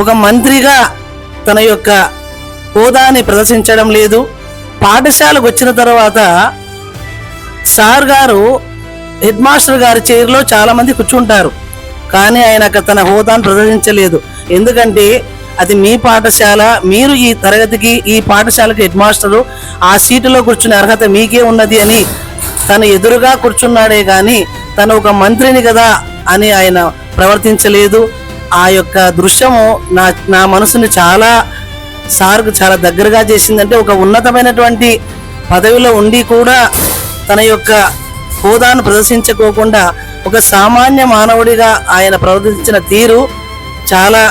ఒక మంత్రిగా తన యొక్క హోదాని ప్రదర్శించడం లేదు. పాఠశాలకు వచ్చిన తర్వాత సార్ గారు హెడ్ మాస్టర్ గారి చైర్లో చాలామంది కూర్చుంటారు, కానీ ఆయన తన హోదాను ప్రదర్శించలేదు. ఎందుకంటే అది మీ పాఠశాల, మీరు ఈ తరగతికి ఈ పాఠశాలకు హెడ్ మాస్టరు, ఆ సీటులో కూర్చునే అర్హత మీకే ఉన్నది అని తను ఎదురుగా కూర్చున్నాడే కానీ తను ఒక మంత్రిని కదా అని ఆయన ప్రవర్తించలేదు. ఆ యొక్క దృశ్యము నా మనసుని సార్కు చాలా దగ్గరగా చేసిందంటే, ఒక ఉన్నతమైనటువంటి పదవిలో ఉండి కూడా తన యొక్క హోదాను ప్రదర్శించుకోకుండా ఒక సామాన్య మానవుడిగా ఆయన ప్రవర్తించిన తీరు చాలా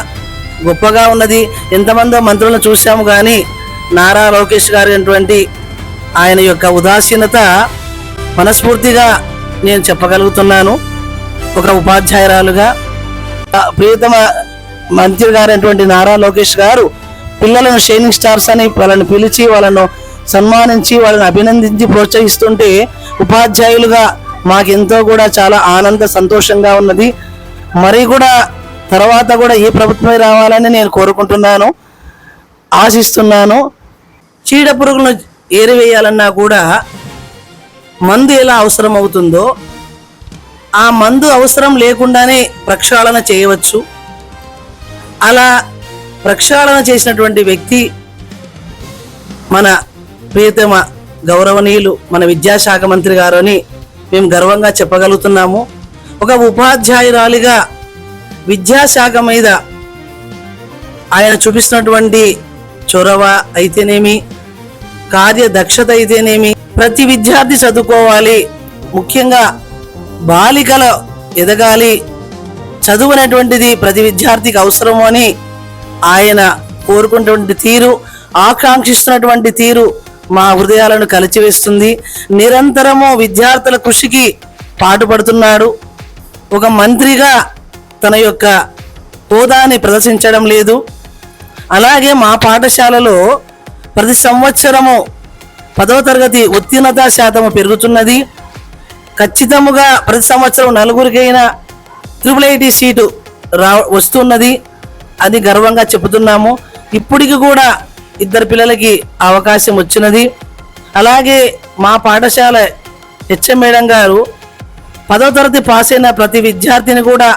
గొప్పగా ఉన్నది. ఎంతమందో మంత్రులను చూశాము, కానీ నారా లోకేష్ గారి అటువంటి ఆయన యొక్క ఉదాసీనత మనస్ఫూర్తిగా నేను చెప్పగలుగుతున్నాను. ఒక ఉపాధ్యాయురాలుగా ప్రియతమ మంత్రి గారైనటువంటి నారా లోకేష్ గారు పిల్లలను షైనింగ్ స్టార్స్ అని వాళ్ళని పిలిచి వాళ్ళను సన్మానించి వాళ్ళని అభినందించి ప్రోత్సహిస్తుంటే ఉపాధ్యాయులుగా మాకెంతో కూడా చాలా ఆనంద సంతోషంగా ఉన్నది. మరి కూడా తర్వాత కూడా ఈ ప్రభుత్వమే రావాలని నేను కోరుకుంటున్నాను, ఆశిస్తున్నాను. చీడ పురుగులను ఏరివేయాలన్నా కూడా మందు ఎలా అవసరం అవుతుందో ఆ మందు అవసరం లేకుండానే ప్రక్షాళన చేయవచ్చు. అలా ప్రక్షాళన చేసినటువంటి వ్యక్తి మన ప్రియతమ గౌరవనీయులు మన విద్యాశాఖ మంత్రి గారు అని మేము గర్వంగా చెప్పగలుగుతున్నాము. ఒక ఉపాధ్యాయురాలిగా విద్యాశాఖ మీద ఆయన చూపిస్తున్నటువంటి చొరవ అయితేనేమి, కార్యదక్షత అయితేనేమి, ప్రతి విద్యార్థి చదువుకోవాలి, ముఖ్యంగా బాలికలు ఎదగాలి, చదువు అనేటువంటిది ప్రతి విద్యార్థికి అవసరము అని ఆయన కోరుకున్నటువంటి తీరు, ఆకాంక్షిస్తున్నటువంటి తీరు మా హృదయాలను కలిచివేస్తుంది. నిరంతరము విద్యార్థుల కృషికి పాటుపడుతున్నాడు. ఒక మంత్రిగా తన యొక్క హోదాని ప్రదర్శించడం లేదు. అలాగే మా పాఠశాలలో ప్రతి సంవత్సరము 10వ తరగతి ఉత్తీర్ణత శాతము పెరుగుతున్నది. ఖచ్చితముగా ప్రతి సంవత్సరం 4గురికైనా IIIT సీటు వస్తున్నది అని గర్వంగా చెబుతున్నాము. ఇప్పటికి కూడా 2 పిల్లలకి అవకాశం వచ్చినది. అలాగే మా పాఠశాల హెచ్ఎం మేడం గారు 10వ తరగతి పాస్ అయిన ప్రతి విద్యార్థిని కూడా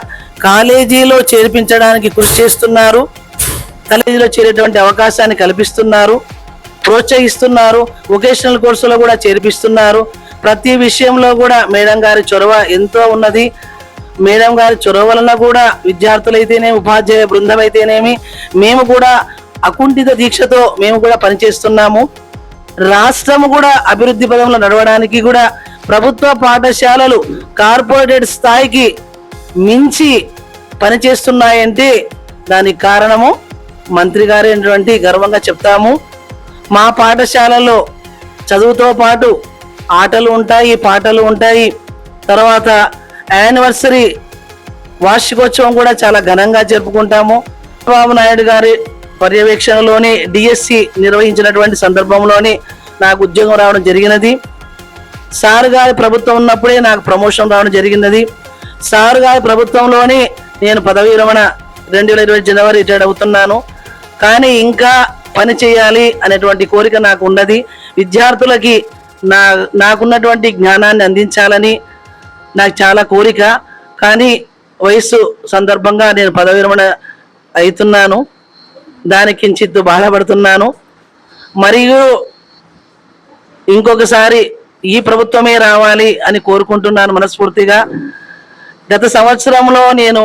కాలేజీలో చేర్పించడానికి కృషి చేస్తున్నారు. కాలేజీలో చేరేటువంటి అవకాశాన్ని కల్పిస్తున్నారు, ప్రోత్సహిస్తున్నారు. వొకేషనల్ కోర్సులో కూడా చేర్పిస్తున్నారు. ప్రతి విషయంలో కూడా మేడం గారి చొరవ ఎంతో ఉన్నది. మేడం గారి చొరవ వలన కూడా విద్యార్థులైతేనేమి, ఉపాధ్యాయ బృందం అయితేనేమి, మేము కూడా అకుంఠిత దీక్షతో మేము కూడా పనిచేస్తున్నాము. రాష్ట్రము కూడా అభివృద్ధి పదంలో నడవడానికి కూడా ప్రభుత్వ పాఠశాలలు కార్పొరేటెడ్ స్థాయికి మించి పనిచేస్తున్నాయంటే దానికి కారణము మంత్రి గారు అనేటువంటి గర్వంగా చెప్తాము. మా పాఠశాలలో చదువుతో పాటు ఆటలు ఉంటాయి, పాటలు ఉంటాయి. తర్వాత యానివర్సరీ వార్షికోత్సవం కూడా చాలా ఘనంగా జరుపుకుంటాము. చంద్రబాబు నాయుడు గారి పర్యవేక్షణలోని డిఎస్సి నిర్వహించినటువంటి సందర్భంలోని నాకు ఉద్యోగం రావడం జరిగినది. సార్ గారి ప్రభుత్వం ఉన్నప్పుడే నాకు ప్రమోషన్ రావడం జరిగినది. సార్ గారి ప్రభుత్వంలోనే నేను పదవీ విరమణ 2020 జనవరి రిటైర్డ్ అవుతున్నాను. కానీ ఇంకా పని చేయాలి అనేటువంటి కోరిక నాకు ఉన్నది. విద్యార్థులకి నాకున్నటువంటి జ్ఞానాన్ని అందించాలని నాకు చాలా కోరిక. కానీ వయస్సు సందర్భంగా నేను పదవీ విరమణ అవుతున్నాను. దానికి కించిత్తు బాధపడుతున్నాను. మరియు ఇంకొకసారి ఈ ప్రభుత్వమే రావాలి అని కోరుకుంటున్నాను మనస్ఫూర్తిగా. గత సంవత్సరంలో నేను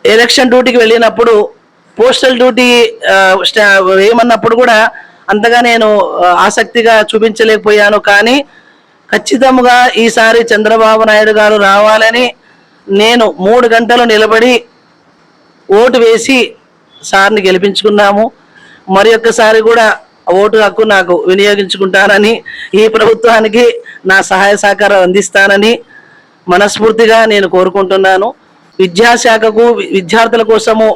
ఎలక్షన్ డ్యూటీకి వెళ్ళినప్పుడు పోస్టల్ డ్యూటీ వేయమన్నప్పుడు కూడా అంతగా నేను ఆసక్తిగా చూపించలేకపోయాను. కానీ ఖచ్చితంగా ఈసారి చంద్రబాబు నాయుడు గారు రావాలని నేను 3 గంటలు నిలబడి ఓటు వేసి సార్ని గెలిపించుకున్నాము. మరి ఒక్కసారి కూడా ఓటు హక్కు నాకు వినియోగించుకుంటానని, ఈ ప్రభుత్వానికి నా సహాయ సహకారాలు అందిస్తానని మనస్ఫూర్తిగా నేను కోరుకుంటున్నాను. విద్యాశాఖకు విద్యార్థుల కోసము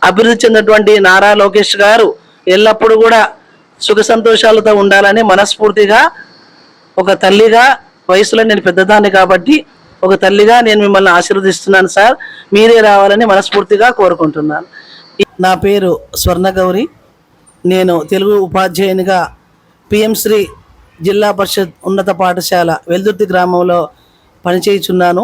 అభివృద్ధి చెందినటువంటి నారా లోకేష్ గారు ఎల్లప్పుడూ కూడా సుఖ సంతోషాలతో ఉండాలని మనస్ఫూర్తిగా ఒక తల్లిగా, వయసులో నేను పెద్దదాన్ని కాబట్టి ఒక తల్లిగా నేను మిమ్మల్ని ఆశీర్వదిస్తున్నాను సార్. మీరే రావాలని మనస్ఫూర్తిగా కోరుకుంటున్నాను. నా పేరు స్వర్ణగౌరి. నేను తెలుగు ఉపాధ్యాయునిగా పిఎం శ్రీ జిల్లా పరిషత్ ఉన్నత పాఠశాల వెల్దుర్తి గ్రామంలో పనిచేయుచున్నాను.